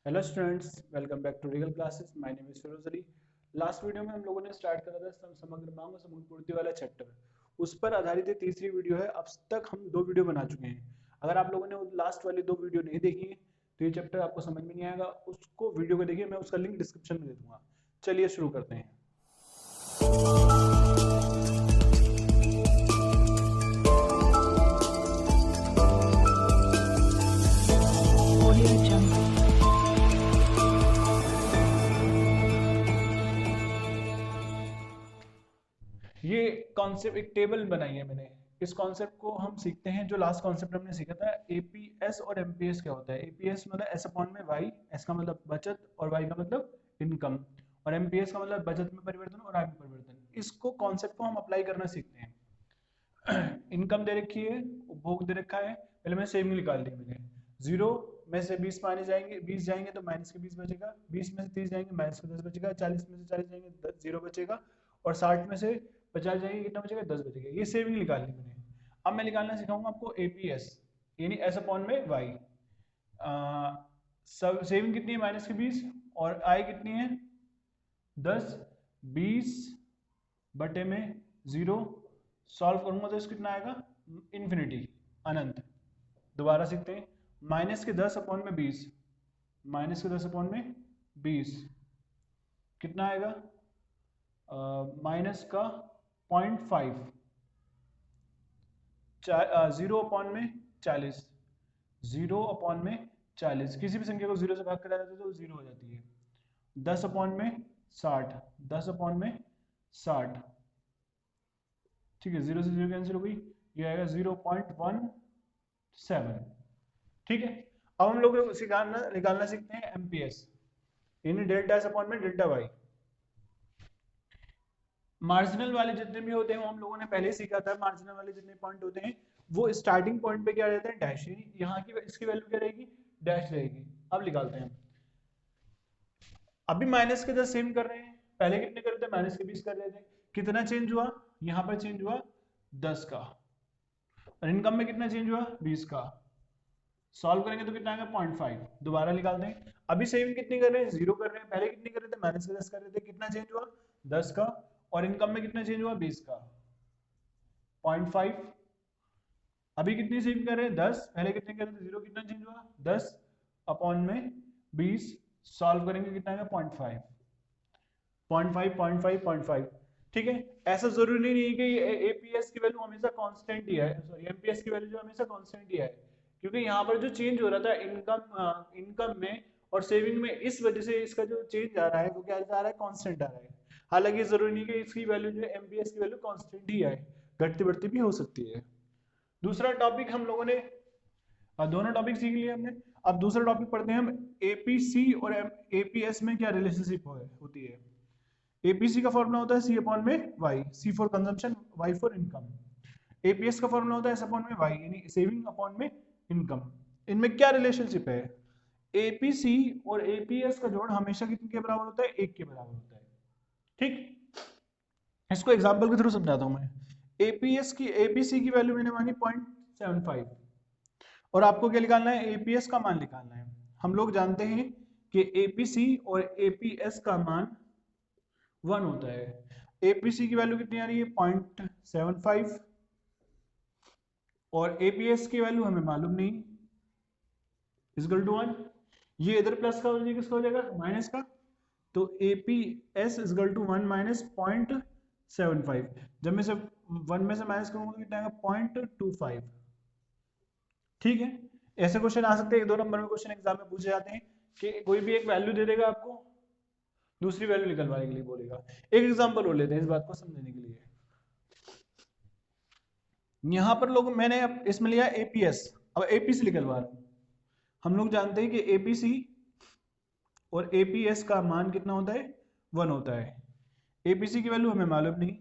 Hello students, welcome back to real classes. My name is Firoz Ali. Last video में हम लोगों ने स्टार्ट करा था समग्र मांग और समग्र पूर्ति वाला चैप्टर। उस पर आधारित ये तीसरी वीडियो है। अब तक हम दो वीडियो बना चुके हैं। अगर आप लोगों ने लास्ट वाली दो वीडियो नहीं देखी है तो ये चैप्टर आपको समझ में नहीं आएगा। उसको वीडियो को देखिए, मैं उसका लिंक डिस्क्रिप्शन में दे दूंगा। चलिए शुरू करते हैं। Audio Jungle. ये कॉन्सेप्ट एक टेबल बनाई है मैंने। इस कॉन्सेप्ट को हम सीखते हैं। जो लास्ट कॉन्सेप्ट हमने सीखा था, एपीएस और एमपीएस क्या होता है। एपीएस मतलब एस अपॉन में वाई, एस का मतलब बचत और वाई का मतलब इनकम, और एमपीएस का मतलब बचत में परिवर्तन और आय में परिवर्तन। इसको कॉन्सेप्ट को हम अप्लाई करना सीखते हैं। इनकम दे रखी है, उपभोग दे रखा है। पहले मैं सेविंग निकाल दी मैंने। 0 में से 20 माइनस जाएंगे, 20 जाएंगे तो माइनस के 20 बचेगा। 20 में से 30 जाएंगे, माइनस के 10 बचेगा। 40 में से 40 जाएंगे, 0 बचेगा। और 60 में से 50 जाएंगे, कितना बचेगा? 10 बचेगा। ये सेविंग निकाल ली मैंने। अब मैं निकालना सिखाऊंगा आपको एपीएस, यानी एस अपॉन में वाई। सब सेविंग कितनी है? माइनस के 20। और आय कितनी है? 10। 20 बटे में 0। सॉल्व करूंगा तो इसको कितना आएगा? इन्फिनिटी, अनंत। दोबारा सीखते हैं। माइनस के 10 अपॉन में 20, माइनस के 10 अपॉन में 20 कितना आएगा? माइनस का 0.5। 0 अपॉन में 40, 0 अपॉन में 40। किसी भी संख्या को 0 से भाग कर जाते तो 0 हो जाती है। 10 अपॉन में 60, 10 अपॉन में 60। ठीक है, 0 से 0 कैंसिल हो गई। ये आएगा 0.17। ठीक है। अब हम लोग निकालना सीखते हैं एमपीएस, यानी डेल्टा एस अपॉन में डेल्टा वाई। मार्जिनल वाले जितने भी होते हैं वो हम लोगों ने पहले ही सीखा था। मार्जिनल वाले जितने पॉइंट होते हैं वो स्टार्टिंग पॉइंट पे क्या रहता है? डैश। यहाँ की इसकी वैल्यू क्या रहेगी? डैश रहेगी। अब निकालते हैं। अभी माइनस के 10 सेम कर रहे हैं, पहले कितने कर रहे थे? माइनस के 20 कर रहे थे। कितना चेंज हुआ? यहाँ पर चेंज हुआ 10 का। और इनकम में कितना चेंज हुआ? 20 का। सॉल्व करेंगे तो कितना आएगा? 0.5। दोबारा निकालते हैं। अभी सेविंग कितनी कर रहे हैं? 0 कर रहे हैं। पहले कितनी कर रहे थे? माइनस के 10 कर रहे थे। कितना चेंज हुआ? 10 का। और इनकम में कितना चेंज हुआ? 20 का। 0.5। अभी कितनी सेविंग कर रहे हैं? 10। पहले कितने कर रहे थे? 0। कितना चेंज हुआ? 10 अपॉन में 20। सॉल्व करेंगे कितना आएगा? 0.5। 0.5 0.5 0.5। ठीक है। ऐसा जरूरी नहीं है कि एपीएस की वैल्यू हमेशा कांस्टेंट ही है, सॉरी एमपीएस की वैल्यू जो हमेशा कांस्टेंट ही है। क्योंकि यहाँ पर जो चेंज हो रहा था इनकम में और सेविंग में, इस वजह से इसका जो चेंज आ रहा है वो क्या आ रहा है? कांस्टेंट आ रहा है। हालांकि जरूरी नहीं कि इसकी वैल्यू जो एमपीएस की वैल्यू कांस्टेंट ही आए, घटती बढ़ती भी हो सकती है। दूसरा टॉपिक हम लोगों ने, दोनों टॉपिक सीख लिए हमने। अब दूसरा टॉपिक पढ़ते हैं हम। एपीसी और एपीएस में क्या रिलेशनशिप होती है। एपीसी का फॉर्मूला होता है सी अपॉन में Y, C for consumption, Y for income. APS का फॉर्मूला होता है एस अपॉन में वाई, यानी सेविंग अपॉन में इनकम। इनमें क्या रिलेशनशिप है? एपीसी और एपीएस का जोड़ हमेशा कितने के बराबर होता है? 1 के बराबर होता है। ठीक। इसको एग्जांपल के थ्रू समझाता हूं मैं। एपीएस की एपीसी की वैल्यू मैंने मानी 0.75, और आपको क्या निकालना है? एपीएस का मान निकालना है। हम लोग जानते हैं कि एपीसी और एपीएस का मान 1 होता है। एपीसी की वैल्यू कितनी आ रही है? 0.75। और एपीएस की वैल्यू हमें मालूम नहीं, इजकल टू 1। ये इधर प्लस का हो जाएगा, किसका हो जाएगा? माइनस का। तो एपीएस इजकल टू 1 माइनस 0.75। जब मैं से 1 में से माइनस करूंगा तो कितना आएगा? 0.25। ठीक है। ऐसे क्वेश्चन आ सकते हैं, 1-2 नंबर में क्वेश्चन एग्जाम में पूछे जाते हैं कि कोई भी एक वैल्यू दे देगा आपको, दूसरी वैल्यू निकलवाने के लिए बोलेगा। एक एग्जांपल और लेते हैं इस बात को समझने के लिए। यहां पर लोग, मैंने अब इसमें लिया एपीएस, अब एपीसी निकलवा रहा हूं। हम लोग जानते हैं कि एपीसी और एपीएस का मान कितना होता है? 1 होता है। एपीसी की वैल्यू हमें मालूम नहीं,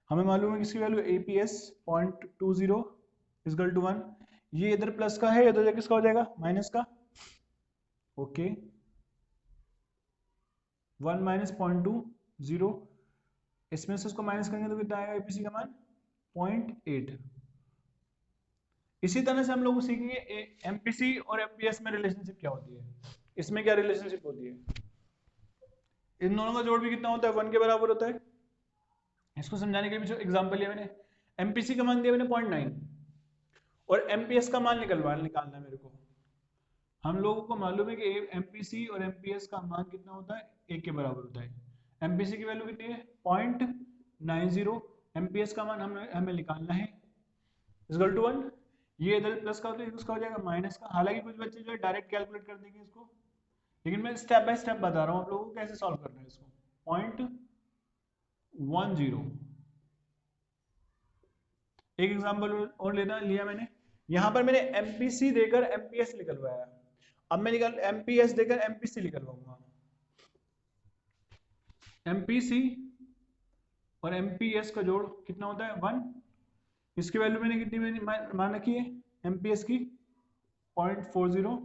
हमें मालूम है किसकी वैल्यू? APS 0.20 is equal to 1। ये इधर प्लस का है, इधर किसका हो जाएगा? माइनस का। ओके। 1 माइनस 0.20, इसमें से उसको माइनस करेंगे तो कितना आएगा? एपीसी का मान 0.8। इसी तरह से हम लोग सीखेंगे एमपीसी और एमपीएस में रिलेशनशिप क्या होती है। इसमें क्या रिलेशनशिप होती है, इन दोनों का जोड़ भी कितना होता है, 1 के बराबर होता है। इसको समझाने के लिए जो एग्जांपल लिया मैंने, एमपीसी का मान दिया मैंने 0.9 और एमपीएस का मान निकालना है मेरे को। हम लोगों को मालूम है कि एमपीसी और एमपीएस का मान कितना होता है, 1 के बराबर होता है। एमपीसी की वैल्यू कितनी है, 0.90, एमपीएस का मान हमें निकालना है इक्वल टू 1। ये इधर प्लस का होता है, उसका हो जाएगा माइनस का। हालांकि कुछ बच्चे जो है डायरेक्ट कैलकुलेट कर देंगे इसको, लेकिन मैं स्टेप बाय स्टेप बता रहा हूँ आप लोगों को कैसे सॉल्व करना है इसको। 0.10, एक एग्जांपल और लिया मैंने, यहां पर मैंने एमपीसी देकर एमपीएस निकलवाया, अब मैं एमपीएस देकर एमपीसी निकलवाऊंगा। एमपीसी और एमपीएस का जोड़ कितना होता है, 1। इसकी वैल्यू मैंने कितनी मान रखी है, एमपीएस की 0.40,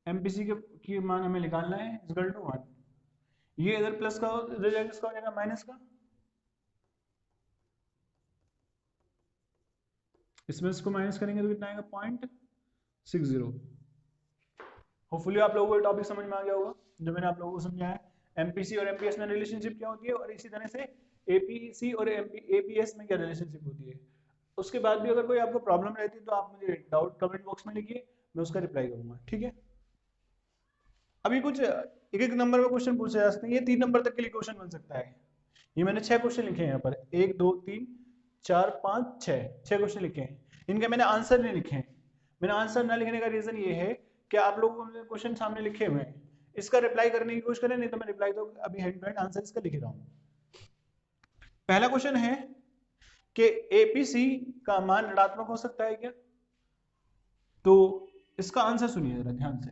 एमपीसी की मान हमें निकालना है इक्वल टू 1। ये इधर प्लस का इधर जाएगा, इसका हो जाएगा माइनस का, इसमें इसको माइनस करेंगे तो कितना आएगा, 0.60। होपफुली आप लोगों को टॉपिक समझ में आ गया होगा जो मैंने आप लोगों को समझाया। एमपीसी और एमपीएस में रिलेशनशिप क्या होती है, और इसी तरह से एपीसी और एपीएस में क्या रिलेशनशिप होती है। उसके बाद भी अगर कोई आपको प्रॉब्लम रहती है तो आप मुझे डाउट कमेंट बॉक्स में लिखिए, मैं उसका रिप्लाई करूंगा, ठीक है। अभी कुछ एक एक नंबर में क्वेश्चन पूछे जा सकते हैं, ये 3 नंबर तक के लिए क्वेश्चन बन सकता है। ये मैंने 6 क्वेश्चन लिखे हैं यहाँ पर, 1 2 3 4 5 6 क्वेश्चन लिखे हैं। इनके मैंने आंसर नहीं लिखे हैं। मैंने आंसर ना लिखने का रीजन ये है कि आप लोगों को क्वेश्चन सामने लिखे हुए हैं, इसका रिप्लाई करने की कोशिश करें, नहीं तो मैं रिप्लाई तो अभी हैंड टू हैंड आंसर इसका लिख रहा हूँ। पहला क्वेश्चन है कि एपीसी का मान ऋणात्मक हो सकता है क्या, तो इसका आंसर सुनिए जरा ध्यान से।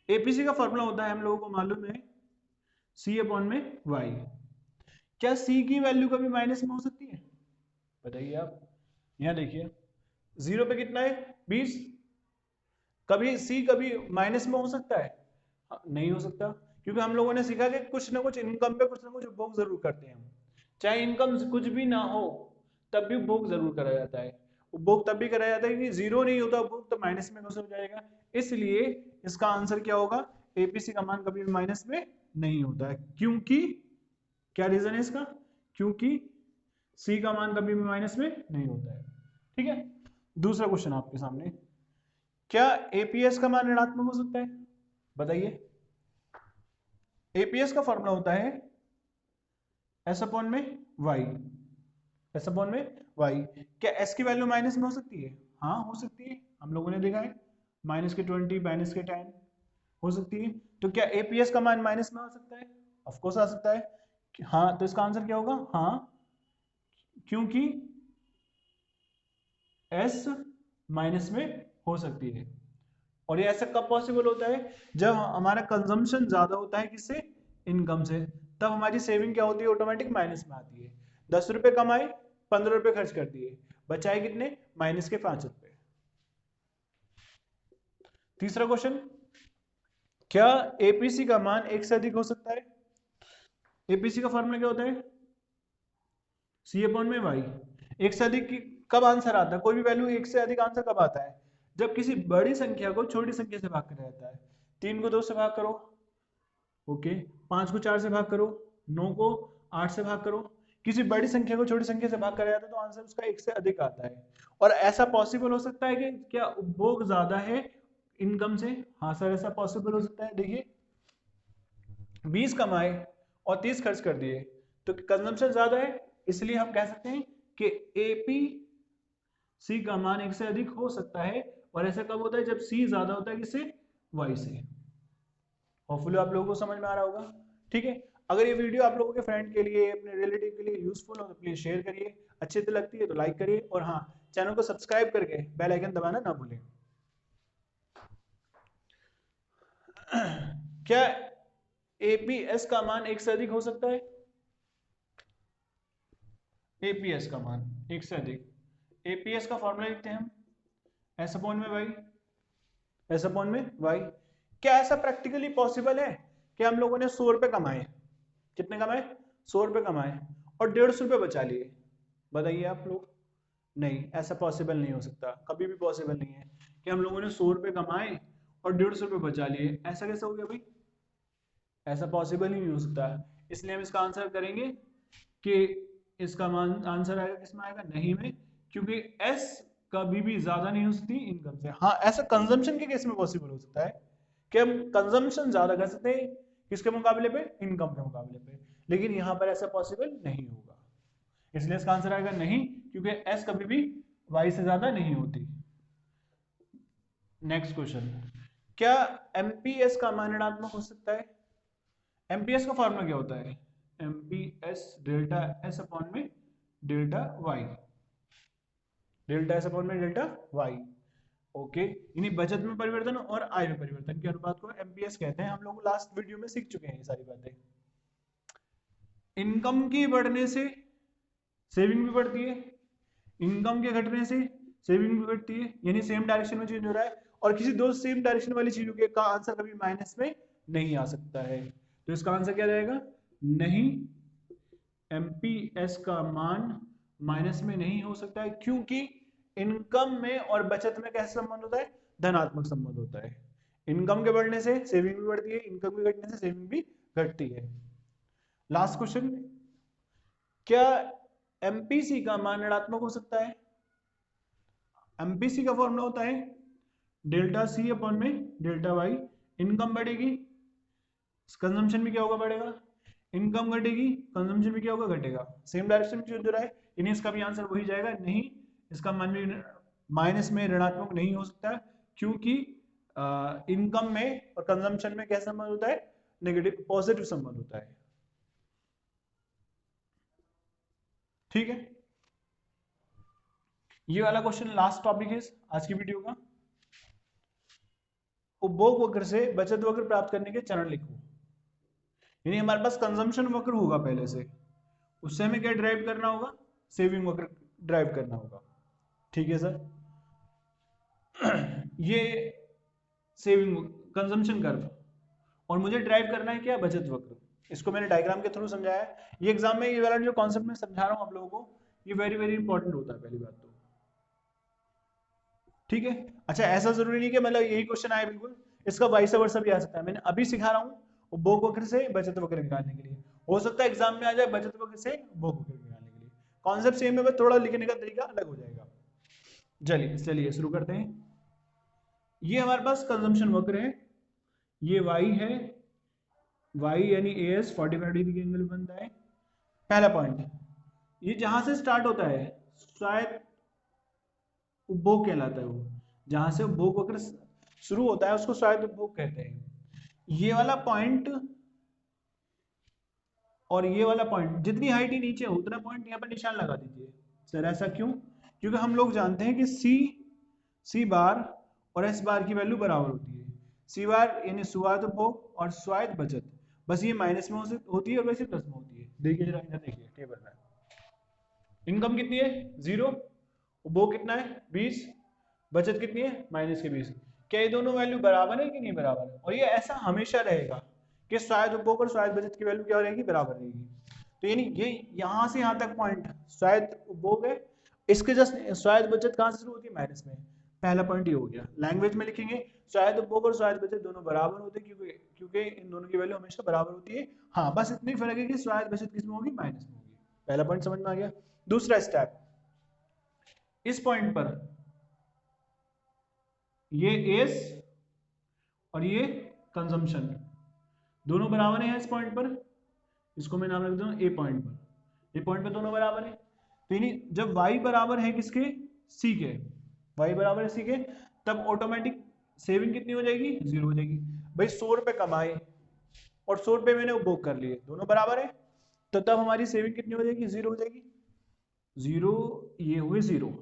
एपीसी का फॉर्मूला होता है, हम लोगों को मालूम है, सी अपॉन में वाई। क्या सी की वैल्यू कभी माइनस में हो सकती है, बताइए आप। यहां देखिए 0 पे कितना है, 20। कभी सी कभी माइनस में हो सकता है, नहीं हो सकता, क्योंकि हम लोगों ने सीखा कि कुछ ना कुछ इनकम पे कुछ ना कुछ उपभोग जरूर करते हैं हम। चाहे इनकम कुछ भी ना हो तब भी उपभोग जरूर करा जाता है। उपभोग तब भी करा जाता है कि 0 नहीं होता उपभोग, तो माइनस में कैसे हो जाएगा। इसलिए इसका आंसर क्या होगा, एपीसी का मान कभी भी माइनस में नहीं होता है। क्योंकि क्या रीजन है इसका, क्योंकि सी का मान कभी भी माइनस में नहीं होता है, ठीक है। दूसरा क्वेश्चन आपके सामने, क्या एपीएस का मान ऋणात्मक हो सकता है, बताइए। एपीएस का फॉर्मूला होता है एस अपॉन में वाई, एस अपॉन में वाई। क्या एस की वैल्यू माइनस में हो सकती है, हाँ हो सकती है, हम लोगों ने देखा है, माइनस के 20 माइनस के 10 हो सकती है। तो क्या एपीएस का मान माइनस में आ सकता है, ऑफ कोर्स आ सकता है। हाँ, तो इसका आंसर क्या होगा, हाँ, क्योंकि एस माइनस में हो सकती है। और ये ऐसा कब पॉसिबल होता है, जब हमारा कंजम्पशन ज्यादा होता है किससे, इनकम से, तब हमारी सेविंग क्या होती है, ऑटोमेटिक माइनस में आती है। 10 रुपए कमाए, 15 रुपए खर्च कर दिए, बचाए कितने, माइनस के 5 रुपए। तीसरा क्वेश्चन, क्या एपीसी का मान 1 से अधिक हो सकता है। एपीसी का फॉर्मूला क्या होता है, सी अपॉन में वाई। 1 से अधिक कब आंसर आता है, कोई भी वैल्यू 1 से अधिक आंसर कब आता है, जब किसी बड़ी संख्या को छोटी संख्या से भाग करा जाता है। 3 को 2 से भाग करो, ओके, 5 को 4 से भाग करो, 9 को 8 से भाग करो, किसी बड़ी संख्या को छोटी संख्या से भाग करा जाता है तो आंसर उसका 1 से अधिक आता है। और ऐसा पॉसिबल हो सकता है कि क्या उपभोग ज्यादा है इनकम से, हाँ सर ऐसा पॉसिबल हो सकता है। देखिए 20 कमाए और 30 खर्च कर दिए तो कंजम्पशन ज्यादा है, इसलिए हम कह सकते हैं कि एपी सी का मान 1 से अधिक हो सकता है। और ऐसा कब होता है, जब सी ज्यादा होता है किससे, वाई से। होपफुली आप लोगों को समझ में आ रहा होगा, ठीक है। अगर ये वीडियो आप लोगों के फ्रेंड के लिए, अपने रिलेटिव के लिए यूजफुल हो तो प्लीज शेयर करिए, अच्छी तो लगती है तो लाइक करिए, और हाँ, चैनल को सब्सक्राइब करके बेल आइकन दबाना ना भूलें। क्या एपीएस का मान 1 से अधिक हो सकता है, एपीएस का मान 1 से अधिक। एपीएस का फॉर्मूला लिखते हैं हम, एस अपॉन में वाई, एस अपॉन में वाई। क्या ऐसा प्रैक्टिकली पॉसिबल है कि हम लोगों ने 100 रुपए कमाए, कितने कमाए, 100 रुपए कमाए और 150 रुपए बचा लिए, बताइए आप लोग। नहीं, ऐसा पॉसिबल नहीं हो सकता, कभी भी पॉसिबल नहीं है कि हम लोगों ने 100 रुपए कमाए और 150 रुपये बचा लिए, ऐसा कैसे हो गया भाई? ऐसा पॉसिबल ही नहीं हो सकता है। इसलिए हम इसका आंसर करेंगे कि इसका आंसर आएगा किसमें आएगा? नहीं में, क्योंकि एस कभी भी ज्यादा नहीं हो सकती इनकम से। हाँ, ऐसा कंजम्पशन के केस में पॉसिबल हो सकता है कि हम कंजम्पशन ज्यादा कर सकते हैं किसके मुकाबले पे? इनकम के मुकाबले पे, लेकिन यहाँ पर ऐसा पॉसिबल नहीं होगा। इसलिए इसका आंसर आएगा नहीं, क्योंकि एस कभी भी वाई से ज्यादा नहीं होती। नेक्स्ट क्वेश्चन, क्या एमपीएस का मान ऋणात्मक हो सकता है? एमपीएस का फॉर्मूला क्या होता है? एमपीएस डेल्टा एस अपॉन में delta Y, delta S upon में डेल्टा वाई। ओके, यानी बचत में परिवर्तन और आय में परिवर्तन के अनुपात को एमपीएस कहते हैं। हम लोग लास्ट वीडियो में सीख चुके हैं ये सारी बातें। इनकम के बढ़ने से सेविंग भी बढ़ती है, इनकम के घटने से सेविंग भी घटती है, यानी सेम डायरेक्शन में चेंज हो रहा है, और किसी दो सेम डायरेक्शन वाली चीजों के का आंसर कभी माइनस में नहीं आ सकता है। तो इसका आंसर क्या रहेगा? नहीं, एमपीएस का मान माइनस में नहीं हो सकता है, क्योंकि इनकम में और बचत में कैसा संबंध होता है? धनात्मक संबंध होता है। इनकम के बढ़ने से सेविंग भी बढ़ती है, इनकम के घटने से सेविंग भी घटती है। लास्ट क्वेश्चन, क्या एमपीसी का मान ऋणात्मक हो सकता है? एमपीसी का फॉर्मूला होता है डेल्टा सी अपॉन में डेल्टा वाई। इनकम बढ़ेगी, कंजम्पशन भी क्या होगा? बढ़ेगा। इनकम घटेगी, कंजम्पशन भी क्या होगा? घटेगा। सेम डायरेक्शन में जो रहा है, यानी इसका भी आंसर वही जाएगा। नहीं, इसका मान भी माइनस में ऋणात्मक नहीं हो सकता, क्योंकि इनकम में और कंजम्पशन में कैसा संबंध होता है? नेगेटिव पॉजिटिव संबंध होता है। ठीक है, ये वाला क्वेश्चन लास्ट टॉपिक है आज की वीडियो का। उपभोग वक्र से बचत वक्र प्राप्त करने के चरण लिखो। यानी हमारे पास कंजम्पशन वक्र होगा पहले से, उससे हमें क्या ड्राइव करना होगा? सेविंग वक्र ड्राइव करना होगा। ठीक है सर, ये सेविंग कंजम्पशन कर्व, और मुझे ड्राइव करना है क्या? बचत वक्र। इसको मैंने डायग्राम के थ्रू समझाया है। ये एग्जाम में ये वाला जो कॉन्सेप्ट मैं समझा रहा हूं आप लोगों को, ये वेरी वेरी इंपॉर्टेंट होता है पहली बात तो। ठीक है, अच्छा ऐसा जरूरी नहीं कि मतलब यही क्वेश्चन आए बिल्कुल, इसका वाइस वर्सा भी आ सकता है। मैंने अभी सिखा रहा हूँ उपभोग वक्र से बचत वक्र निकालने के लिए, हो सकता है एग्जाम में आ जाए बचत वक्र से उपभोग वक्र निकालने के लिए। कॉन्सेप्ट सेम है, बस थोड़ा लिखने का तरीका अलग हो जाएगा। चलिए चलिए शुरू करते हैं। ये हमारे पास कंजम्पशन वक्र है, ये वाई है, वाई यानी ए एस 45 डिग्री के एंगल बनता है। पहला पॉइंट, ये जहां से स्टार्ट होता है शायद उपभोग कहलाता है। वो जहां से उपभोग वक्र शुरू होता है उसको शायद उपभोग कहते हैं। ये वाला पॉइंट और ये वाला पॉइंट, जितनी हाइट ही नीचे हो उतना पॉइंट यहाँ पर निशान लगा दीजिए। सर ऐसा क्यों? क्योंकि हम लोग जानते हैं कि सी बार और एस बार की वैल्यू बराबर होती है। सी बार यानी स्वायत्त उपभोग और स्वायत्त बचत, बस ये माइनस में होती है और वैसे प्लस में होती है। देखिए जरा इधर देखिए टेबल में, इनकम कितनी है? 0, उपभोग कितना है? 20, बचत कितनी है? माइनस के 20। क्या ये दोनों वैल्यू बराबर है कि नहीं बराबर है? और ये ऐसा हमेशा रहेगा कि स्वायत्त उपभोग और स्वायत्त बचत की वैल्यू क्या रहेगी? बराबर रहेगी। तो यानी ये यहां से यहां तक पॉइंट स्वायत्त उपभोग है, इसके जस्ट स्वायत्त बचत कहां से शुरू होती है? माइनस में। पहला पॉइंट ये हो गया। लैंग्वेज में लिखेंगे स्वायत्त उपभोग और स्वायत्त बचत दोनों बराबर होते हैं, क्योंकि इन दोनों की वैल्यू हमेशा बराबर होती है। हाँ, बस इतनी फर्क है कि स्वायत्त बचत किसमें होगी? माइनस में होगी। पहला पॉइंट समझ में आ गया। दूसरा स्टेप, इस पॉइंट पर ये एस और ये कंजम्पशन दोनों बराबर हैं इस पॉइंट पर, इसको मैं नाम रख दूं ए पॉइंट पर। ये पॉइंट पे दोनों बराबर है, तो यानी जब y बराबर है किसके? c के, y बराबर है c के, तब ऑटोमेटिक सेविंग कितनी हो जाएगी? 0 हो जाएगी। भाई 100 रुपए कमाए और 100 रुपए मैंने उपभोग कर लिए, दोनों बराबर है, तो तब हमारी सेविंग कितनी हो जाएगी? 0 हो जाएगी। 0, ये हुए 0,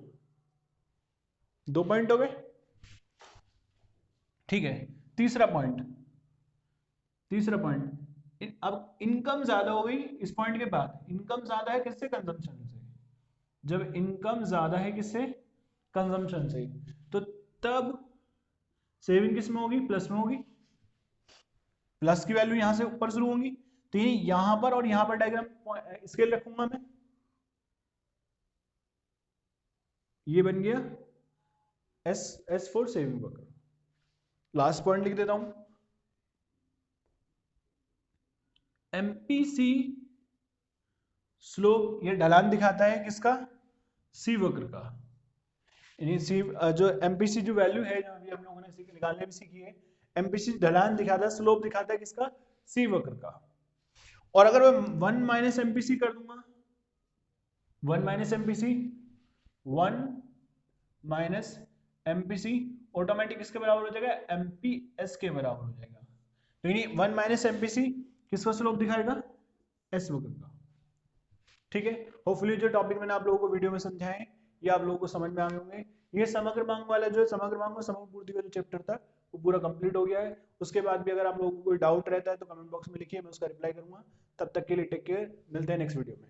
2 पॉइंट हो गए। ठीक है, तीसरा पॉइंट, अब इनकम ज्यादा हो गई इस पॉइंट के बाद। इनकम ज्यादा है किससे? कंजम्पशन से। जब इनकम ज्यादा है किससे? कंजम्पशन से, तो तब सेविंग किस में होगी? प्लस में होगी। प्लस की वैल्यू यहां से ऊपर शुरू होंगी, तो ये यहां पर और यहां पर डायग्राम स्केल रखूंगा मैं, ये बन गया एस फॉर सेविंग वक्र। लास्ट पॉइंट लिख देता हूं, एमपीसी स्लोप ये ढलान दिखाता है किसका, सी वक्र का। यानी सी जो एमपीसी जो वैल्यू है जो अभी हम लोगों ने निकालने भी सीखी है, एमपीसी ढलान दिखाता है, स्लोप दिखाता है किसका, सी वक्र का। और अगर मैं 1 माइनस एमपीसी कर दूंगा, 1 minus MPC, 1 minus MPC automatic किसके बराबर हो जाएगा, एमपीएस के बराबर हो जाएगा। तो यानी 1 माइनस एमपीसी किसका स्लोप दिखाएगा, एस वक्र का। ठीक है, होपफुली जो टॉपिक मैंने आप लोगों को वीडियो में समझाए ये आप लोगों को समझ में आ गए होंगे। ये समग्र मांग वाला जो है, समग्र मांग और समग्र पूर्ति का जो चैप्टर था वो पूरा कंप्लीट हो गया है। उसके बाद भी अगर आप लोगों को कोई डाउट रहता है तो कमेंट बॉक्स में लिखिए, मैं उसका रिप्लाई करूंगा। तब तक के लिए टेक केयर, मिलते हैं नेक्स्ट वीडियो में।